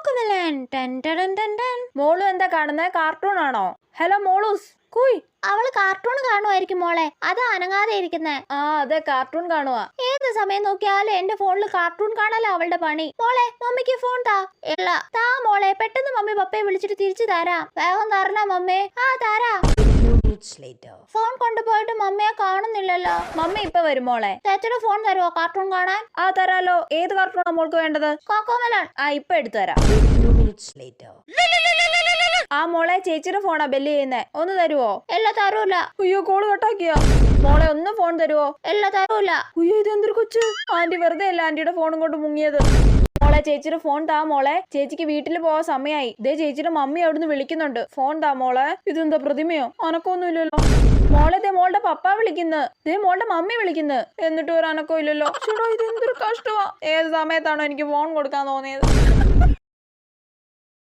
കോക്കുമലൻ മോളു എന്താ കാണുന്നത്? കാർട്ടൂൺ ആണോ? ഹലോ മോളൂസ് കുയ്. അവള് കാർട്ടൂൺ കാണുമായിരിക്കും മോളെ, അതാ അനങ്ങാതെ ഇരിക്കുന്നേ. ആ അതെ, കാർട്ടൂൺ കാണുവാ. ഏത് സമയം നോക്കിയാലും എന്റെ ഫോണിൽ കാർട്ടൂൺ കാണാലോ അവളുടെ പണി. മോളെ മമ്മിക്ക് ഫോൺ താ. ഇല്ല താ മോളെ, പെട്ടെന്ന് മമ്മി പപ്പയെ വിളിച്ചിട്ട് തിരിച്ചു തരാം. വേഗം തരണ മമ്മേ. ആ തരാ. ഫോൺ കൊണ്ടുപോയിട്ട് മമ്മിയെ കാണുന്നില്ലല്ലോ. മമ്മി ഇപ്പൊ വരും മോളെ. ചേച്ചിയുടെ ഫോൺ തരുമോ കാർട്ടൂൺ കാണാൻ? ആ തരാലോ. ഏത് കാർട്ടൂണാ മോൾക്ക് വേണ്ടത്? കോക്കോമലൻ. ആ ഇപ്പൊ എടുത്തു തരാം. ആ മോളെ, ചേച്ചിയുടെ ഫോണാ ബെല്ല് ചെയ്യുന്നേ, ഒന്ന് തരുവോ? ഇല്ല തരൂല. അയ്യോ, കോള് കട്ടാക്കിയ. മോളെ ഒന്ന് ഫോൺ തരുവോ? ഇല്ല തരൂല. അയ്യോ, ഇതെന്തൊരു കൊച്ചു. ആന്റി വെറുതെ അല്ല ആന്റിയുടെ ഫോണും കൊണ്ട് മുങ്ങിയത്. മോളെ ചേച്ചിയുടെ ഫോൺ താ മോളെ. ചേച്ചിക്ക് വീട്ടിൽ പോവാൻ സമയമായി. ഇതേ ചേച്ചിയുടെ മമ്മി അവിടുന്ന് വിളിക്കുന്നുണ്ട്. ഫോൺ താ മോളെ. ഇതെന്താ പ്രതിമയോ? അനക്കൊന്നുമില്ലല്ലോ. മോളെ ദേ മോളുടെ പപ്പ വിളിക്കുന്നു. ദേ മോളുടെ മമ്മി വിളിക്കുന്നു. എന്നിട്ട് ഒരു അനക്കോ ഇല്ലല്ലോ. ചേട്ടാ, ഇതെന്തൊരു കഷ്ടമാ. ഏത് സമയത്താണോ എനിക്ക് ഫോൺ കൊടുക്കാൻ തോന്നിയത്?